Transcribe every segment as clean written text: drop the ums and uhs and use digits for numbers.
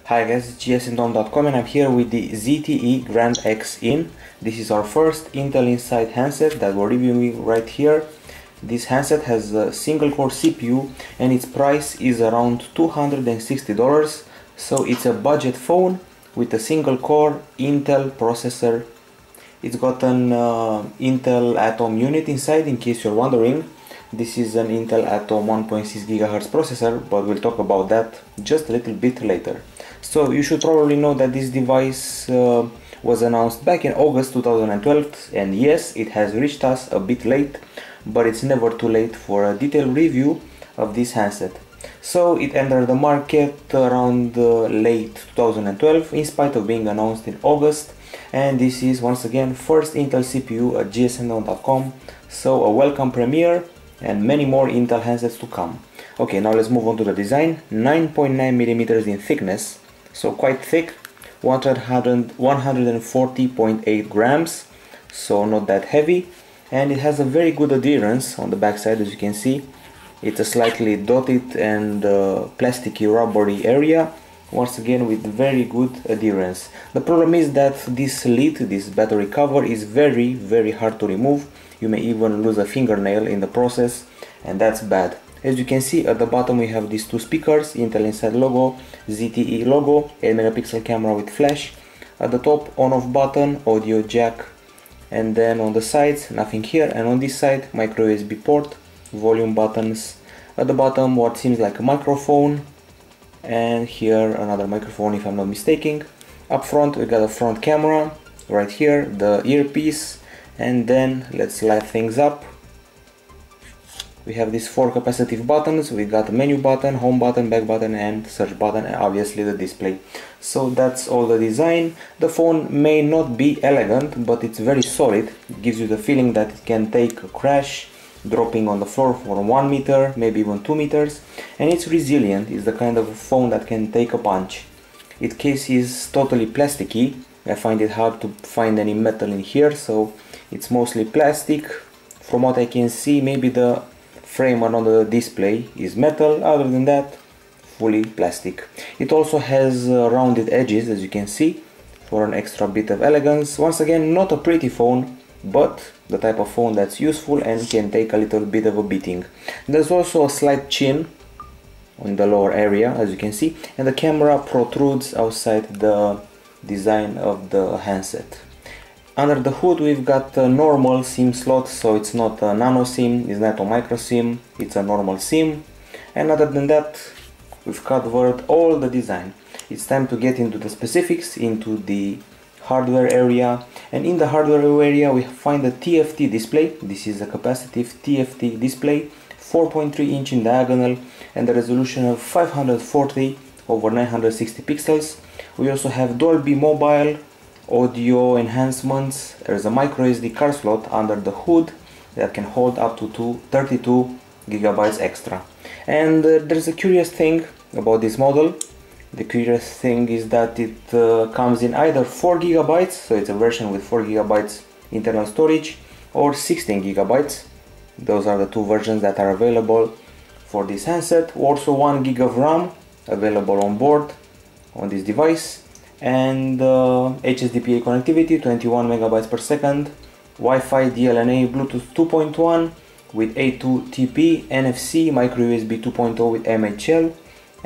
Hi guys, it's gsindom.com and I'm here with the ZTE Grand X In. This is our first Intel Inside handset that we're reviewing right here. This handset has a single core CPU and its price is around $260. So it's a budget phone with a single core Intel processor. It's got an Intel Atom unit inside, in case you're wondering. This is an Intel Atom 1.6 GHz processor, but we'll talk about that just a little bit later. So you should probably know that this device was announced back in August 2012, and yes, it has reached us a bit late, but it's never too late for a detailed review of this handset. So it entered the market around late 2012 in spite of being announced in August, and this is once again first Intel CPU at gsindom.com, so a welcome premiere and many more Intel handsets to come. Okay, now let's move on to the design. 9.9mm in thickness, so quite thick, 140.8 grams, so not that heavy, and it has a very good adherence on the back side. As you can see, it's a slightly dotted and plasticky rubbery area, once again with very good adherence. The problem is that this lid, this battery cover, is very hard to remove. You may even lose a fingernail in the process, and that's bad. As you can see, at the bottom we have these two speakers, Intel Inside logo, ZTE logo, 8 megapixel camera with flash. At the top, on-off button, audio jack, and then on the sides, nothing here, and on this side, micro USB port, volume buttons. At the bottom, what seems like a microphone, and here another microphone if I'm not mistaken. Up front, we got a front camera, right here, the earpiece, and then let's light things up. We have these four capacitive buttons. We got a menu button, home button, back button, and search button, and obviously the display. So that's all the design. The phone may not be elegant, but it's very solid. It gives you the feeling that it can take a crash, dropping on the floor for 1 meter, maybe even 2 meters, and it's resilient. It's the kind of phone that can take a punch. Its case is totally plasticky. I find it hard to find any metal in here, so it's mostly plastic. From what I can see, maybe the frame on the display is metal. Other than that, fully plastic. It also has rounded edges, as you can see, for an extra bit of elegance. Once again, not a pretty phone, but the type of phone that's useful and can take a little bit of a beating. There's also a slight chin on the lower area, as you can see, and the camera protrudes outside the design of the handset. Under the hood we've got a normal SIM slot, so it's not a nano SIM, it's not a micro SIM, it's a normal SIM. And other than that, we've covered all the design. It's time to get into the specifics, into the hardware area. And in the hardware area we find a TFT display. This is a capacitive TFT display, 4.3 inch in diagonal, and a resolution of 540 over 960 pixels. We also have Dolby Mobile audio enhancements. There's a micro SD card slot under the hood that can hold up to 32 gigabytes extra. And there's a curious thing about this model. The curious thing is that it comes in either 4 gigabytes, so it's a version with 4 gigabytes internal storage, or 16 gigabytes. Those are the two versions that are available for this handset. Also 1 gig of RAM available on board on this device, and HSDPA connectivity, 21 megabytes per second, Wi-Fi, DLNA, Bluetooth 2.1 with A2TP, NFC, micro USB 2.0 with MHL,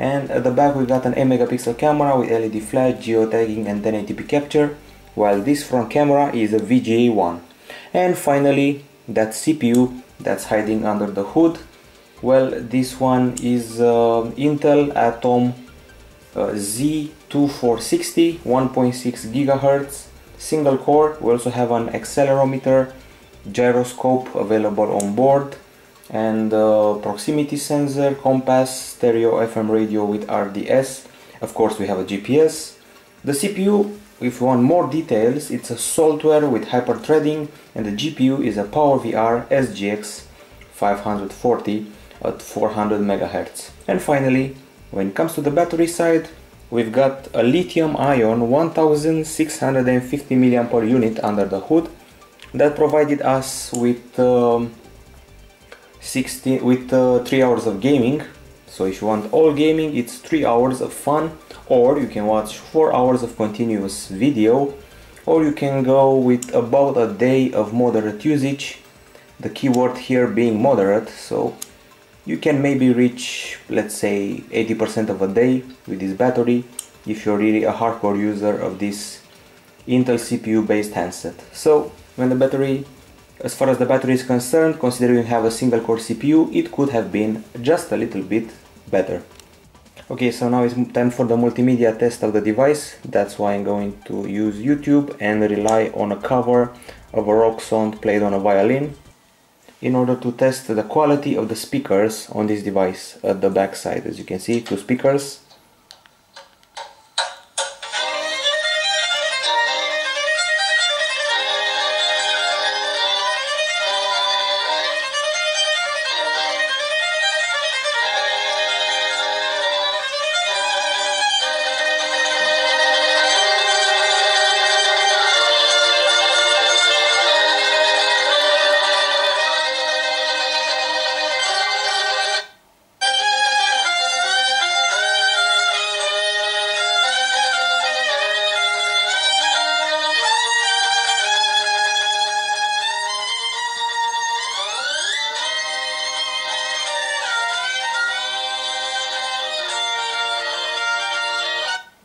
and at the back we got an 8 megapixel camera with LED flash, geotagging, and 1080p capture, while this front camera is a VGA 1. And finally, that CPU that's hiding under the hood. Well, this one is Intel Atom Z2460, 1.6 GHz, single core. We also have an accelerometer, gyroscope available on board, and proximity sensor, compass, stereo FM radio with RDS. Of course we have a GPS. The CPU, if you want more details, it's a software with hyper-threading, and the GPU is a PowerVR SGX 540 at 400 MHz. And finally, when it comes to the battery side, we've got a lithium-ion 1650 mAh unit under the hood that provided us with 3 hours of gaming, So if you want all gaming, it's 3 hours of fun, or you can watch 4 hours of continuous video, or you can go with about a day of moderate usage. The keyword here being moderate, so you can maybe reach, let's say, 80% of a day with this battery if you're really a hardcore user of this Intel CPU based handset. So when the battery, as far as the battery is concerned, considering you have a single core CPU, it could have been just a little bit better. Okay, so now it's time for the multimedia test of the device. That's why I'm going to use YouTube and rely on a cover of a rock song played on a violin in order to test the quality of the speakers on this device. At the back side, as you can see, 2 speakers.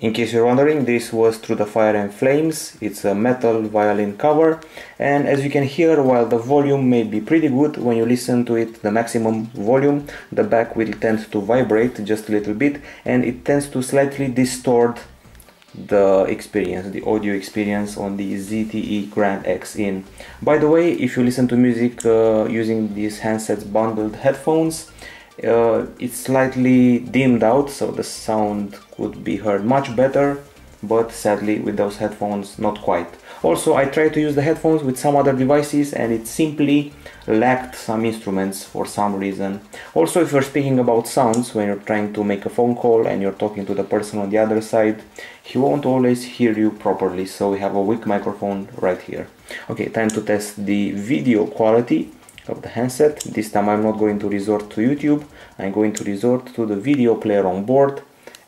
In case you're wondering, this was Through the Fire and Flames. It's a metal violin cover, and as you can hear, while the volume may be pretty good, when you listen to it the maximum volume, the back will tend to vibrate just a little bit, and it tends to slightly distort the experience, the audio experience on the ZTE Grand X In. By the way, if you listen to music using these handsets bundled headphones, it's slightly dimmed out, so the sound could be heard much better, but sadly with those headphones not quite. Also, I tried to use the headphones with some other devices and it simply lacked some instruments for some reason. Also, if you're speaking about sounds when you're trying to make a phone call and you're talking to the person on the other side, he won't always hear you properly, so we have a weak microphone right here. Okay, time to test the video quality of the handset. This time I'm not going to resort to YouTube, I'm going to resort to the video player on board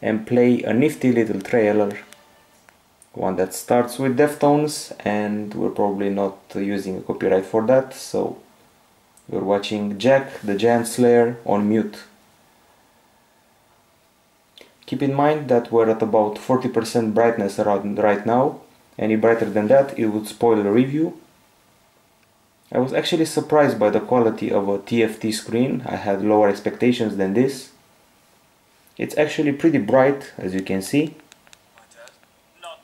and play a nifty little trailer, one that starts with Deftones, and we're probably not using a copyright for that, so we're watching Jack the Giant Slayer on mute. Keep in mind that we're at about 40% brightness around right now. Any brighter than that it would spoil the review. I was actually surprised by the quality of a TFT screen. I had lower expectations than this. It's actually pretty bright, as you can see.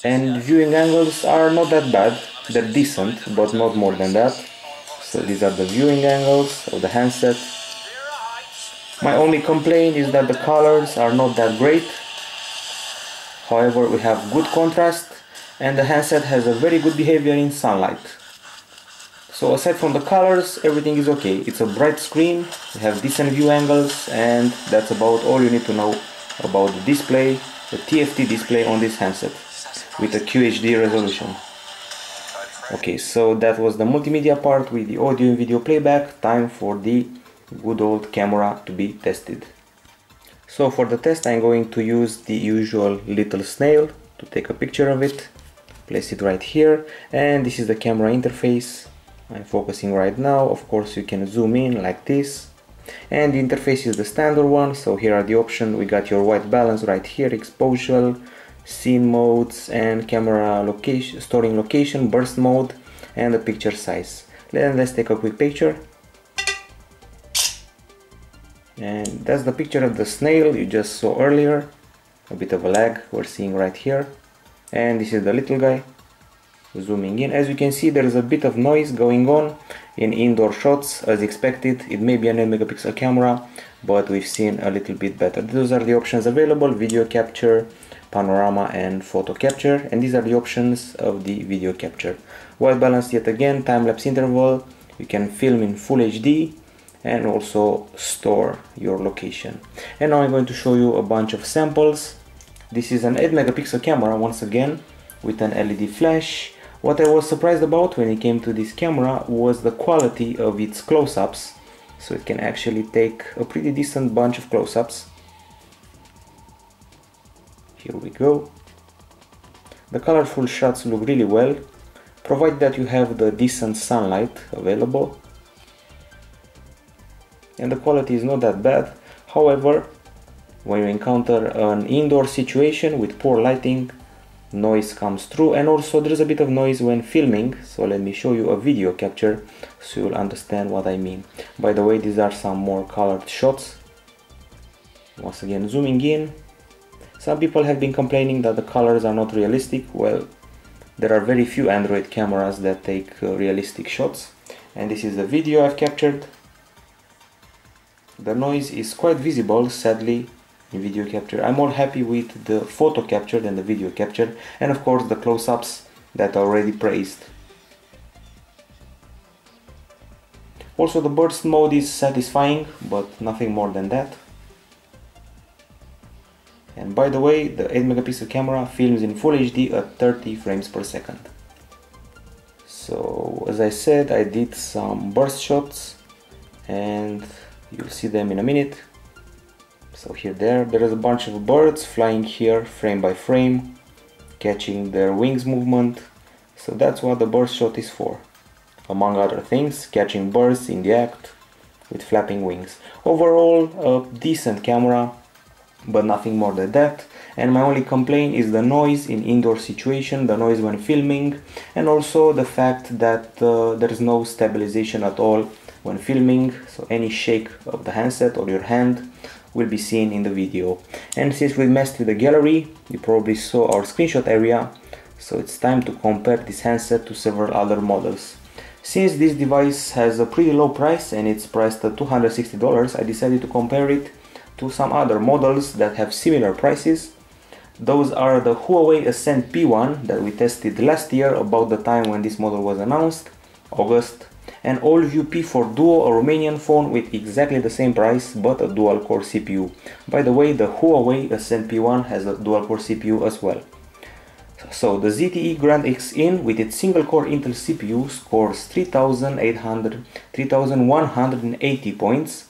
And viewing angles are not that bad. They're decent, but not more than that. So these are the viewing angles of the handset. My only complaint is that the colors are not that great. However, we have good contrast and the handset has a very good behavior in sunlight. So aside from the colors, everything is okay. It's a bright screen, we have decent view angles, and that's about all you need to know about the display, the TFT display on this handset with a QHD resolution. Okay, so that was the multimedia part with the audio and video playback. Time for the good old camera to be tested. So for the test I'm going to use the usual little snail to take a picture of it, place it right here, and this is the camera interface. I'm focusing right now. Of course you can zoom in like this, and the interface is the standard one. So here are the options. We got your white balance right here, exposure, scene modes, and camera location, storing location, burst mode, and the picture size. Then let's take a quick picture. And that's the picture of the snail you just saw earlier. A bit of a lag we're seeing right here. And this is the little guy. Zooming in, as you can see, there is a bit of noise going on in indoor shots. As expected, it may be an 8 megapixel camera, but we've seen a little bit better. Those are the options available: video capture, panorama, and photo capture. And these are the options of the video capture. White balance yet again, time-lapse interval, you can film in full HD and also store your location. And now I'm going to show you a bunch of samples. This is an 8 megapixel camera once again with an LED flash. What I was surprised about when it came to this camera was the quality of its close-ups. So it can actually take a pretty decent bunch of close-ups. Here we go. The colorful shots look really well, provided that you have the decent sunlight available. And the quality is not that bad. However, when you encounter an indoor situation with poor lighting, noise comes through, and also there's a bit of noise when filming. So let me show you a video capture so you'll understand what I mean. By the way, these are some more colored shots. Once again, zooming in. Some people have been complaining that the colors are not realistic. Well, there are very few Android cameras that take realistic shots, and this is the video I've captured. The noise is quite visible, sadly, in video capture. I'm more happy with the photo capture than the video capture, and of course the close-ups that are already praised. Also, the burst mode is satisfying, but nothing more than that. And by the way, the 8 megapixel camera films in Full HD at 30 frames per second. So, as I said, I did some burst shots, and you'll see them in a minute. So here there is a bunch of birds flying here frame by frame, catching their wings movement. So that's what the burst shot is for. Among other things, catching birds in the act with flapping wings. Overall, a decent camera, but nothing more than that. And my only complaint is the noise in indoor situation, the noise when filming, and also the fact that there is no stabilization at all when filming, so any shake of the handset or your hand will be seen in the video. And since we messed with the gallery, you probably saw our screenshot area, so it's time to compare this handset to several other models. Since this device has a pretty low price and it's priced at $260, I decided to compare it to some other models that have similar prices. Those are the Huawei Ascend P1 that we tested last year about the time when this model was announced, August, and AllView P4 Duo, a Romanian phone with exactly the same price but a dual-core CPU. By the way, the Huawei Ascend P1 has a dual-core CPU as well. So the ZTE Grand X In with its single-core Intel CPU scores 3,180 points.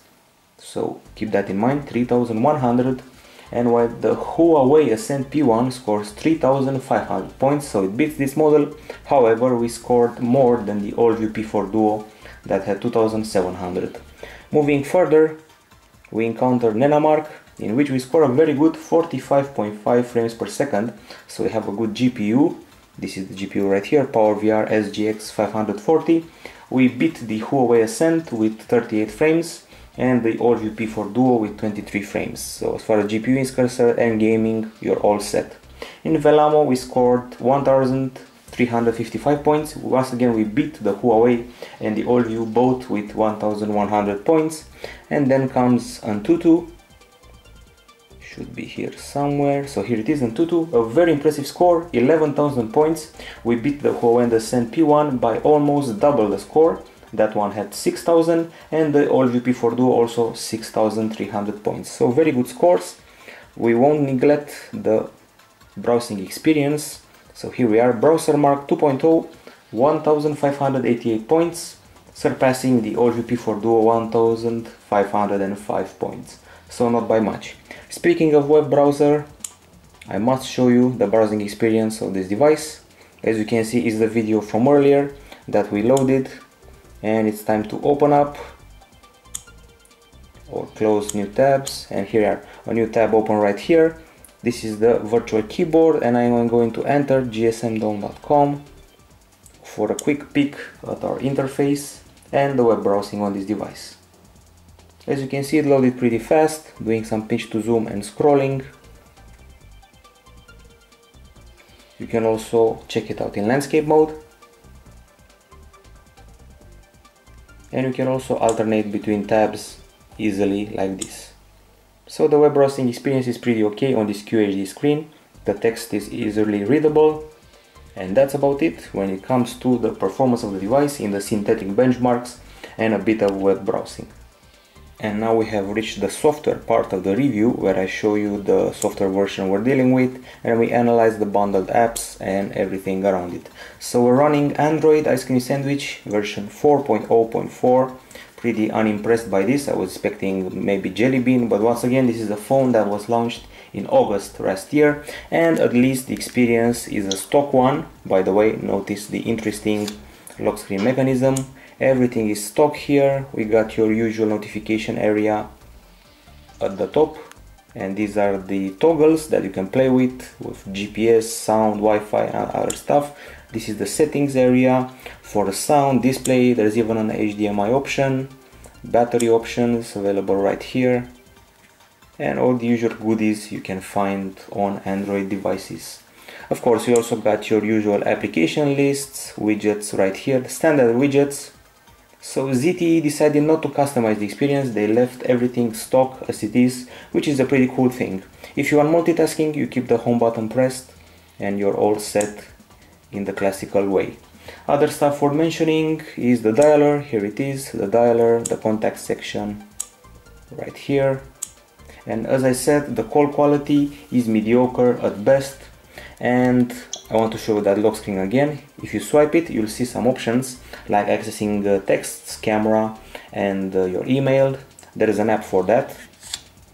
So keep that in mind, 3,100. And while the Huawei Ascend P1 scores 3,500 points, so it beats this model. However, we scored more than the AllView P4 Duo that had 2,700. Moving further, we encounter Nenamark, in which we score a very good 45.5 frames per second. So we have a good GPU. This is the GPU right here, PowerVR SGX 540. We beat the Huawei Ascend with 38 frames. And the AllView P4 Duo with 23 frames. So as far as GPU is concerned and gaming, you're all set. In Velamo we scored 1,355 points. Once again we beat the Huawei and the AllView both with 1,100 points. And then comes Antutu, should be here somewhere. So here it is, Antutu, a very impressive score, 11,000 points. We beat the Huawei Ascend P1 by almost double the score. That one had 6,000 and the AllView P4 Duo also 6,300 points. So very good scores. We won't neglect the browsing experience. So here we are, BrowserMark 2.0, 1,588 points, surpassing the AllView P4 Duo 1,505 points. So not by much. Speaking of web browser, I must show you the browsing experience of this device. As you can see, is the video from earlier that we loaded. And it's time to open up or close new tabs, and here a new tab open right here. This is the virtual keyboard, and I'm going to enter gsmdome.com for a quick peek at our interface and the web browsing on this device. As you can see, it loaded pretty fast, doing some pinch to zoom and scrolling. You can also check it out in landscape mode. And you can also alternate between tabs easily like this. So the web browsing experience is pretty okay on this QHD screen. The text is easily readable, and that's about it when it comes to the performance of the device in the synthetic benchmarks and a bit of web browsing. And now we have reached the software part of the review, where I show you the software version we're dealing with and we analyze the bundled apps and everything around it. So we're running Android Ice Cream Sandwich version 4.0.4. Pretty unimpressed by this. I was expecting maybe Jelly Bean, but once again this is a phone that was launched in August last year, and at least the experience is a stock one. By the way, notice the interesting lock screen mechanism. Everything is stock here. We got your usual notification area at the top, and these are the toggles that you can play with GPS, sound, Wi-Fi and other stuff. This is the settings area for the sound display. There's even an HDMI option, battery options available right here, and all the usual goodies you can find on Android devices. Of course, you also got your usual application lists, widgets right here, the standard widgets. So ZTE decided not to customize the experience. They left everything stock as it is, which is a pretty cool thing. If you are multitasking, you keep the home button pressed and you're all set in the classical way. Other stuff for mentioning is the dialer. Here it is, the dialer, the contact section right here. And as I said, the call quality is mediocre at best. And I want to show that lock screen again. If you swipe it, you'll see some options like accessing texts, camera, and your email. There is an app for that,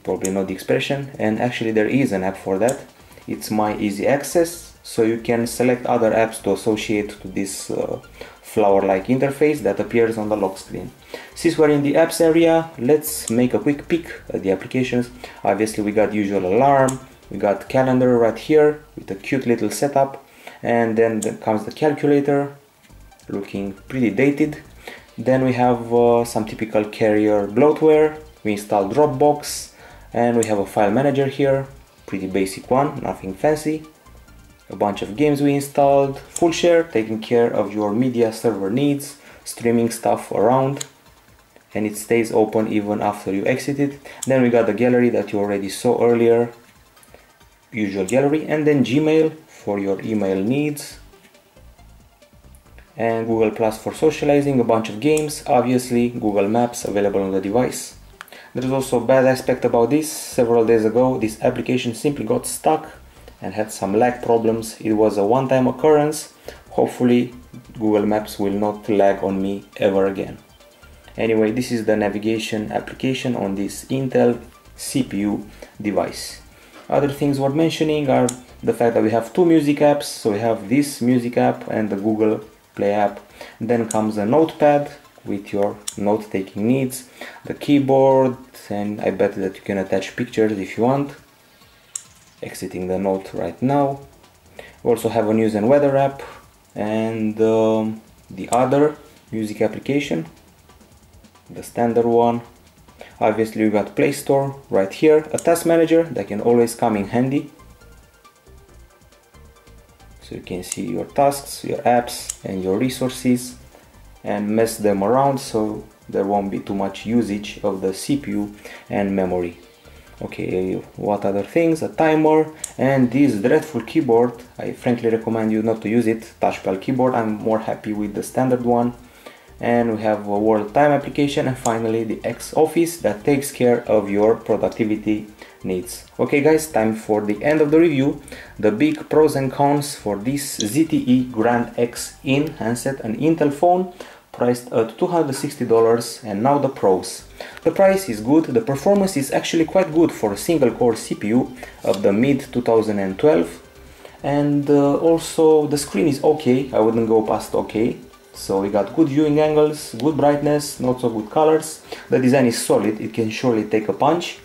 probably not the expression, and actually there is an app for that. It's My Easy Access, so you can select other apps to associate to this flower-like interface that appears on the lock screen. Since we're in the apps area, let's make a quick peek at the applications. Obviously we got usual alarm, we got calendar right here with a cute little setup, and then comes the calculator, looking pretty dated. Then we have some typical carrier bloatware. We installed Dropbox, and we have a file manager here, pretty basic one, nothing fancy. A bunch of games we installed, full share, taking care of your media server needs, streaming stuff around, and it stays open even after you exit it. Then we got the gallery that you already saw earlier, usual gallery, and then Gmail for your email needs, and Google Plus for socializing, a bunch of games, obviously Google Maps available on the device. There is also a bad aspect about this. Several days ago this application simply got stuck and had some lag problems. It was a one-time occurrence. Hopefully Google Maps will not lag on me ever again. Anyway, this is the navigation application on this Intel CPU device. Other things worth mentioning are the fact that we have two music apps. So we have this music app and the Google Play app. Then comes a notepad with your note-taking needs, the keyboard, and I bet that you can attach pictures if you want. Exiting the note right now. We also have a news and weather app, and the other music application, the standard one. Obviously we got Play Store right here, a task manager that can always come in handy. So you can see your tasks, your apps and your resources and mess them around so there won't be too much usage of the CPU and memory. Okay, what other things? A timer and this dreadful keyboard. I frankly recommend you not to use it, touchpad keyboard. I'm more happy with the standard one. And we have a world time application, and finally the X Office that takes care of your productivity needs. Okay guys, time for the end of the review. The big pros and cons for this ZTE Grand X In handset, an Intel phone priced at $260, and now the pros. The price is good, the performance is actually quite good for a single core CPU of the mid 2012, and also the screen is okay. I wouldn't go past okay. So we got good viewing angles, good brightness, not so good colors. The design is solid, it can surely take a punch.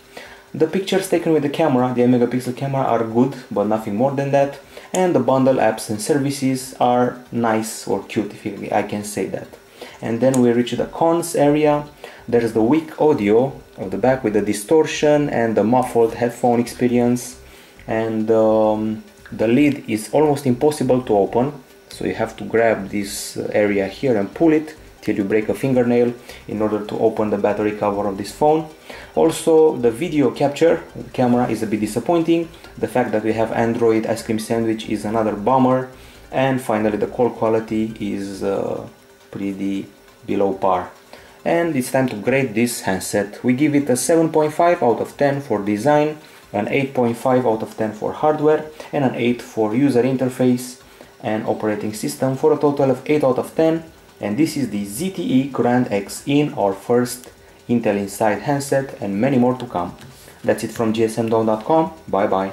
The pictures taken with the camera, the megapixel camera, are good, but nothing more than that. And the bundle apps and services are nice or cute, if I can say that. And then we reach the cons area. There's the weak audio of the back with the distortion and the muffled headphone experience. And the lid is almost impossible to open. So you have to grab this area here and pull it till you break a fingernail in order to open the battery cover of this phone. Also, the video capture of the camera is a bit disappointing. The fact that we have Android ice cream sandwich is another bummer. And finally, the call quality is pretty below par. And it's time to grade this handset. We give it a 7.5 out of 10 for design, an 8.5 out of 10 for hardware, and an 8 for user interface and operating system, for a total of 8 out of 10. And this is the ZTE Grand X In, our first Intel Inside handset, and many more to come. That's it from gsmdome.com. Bye bye.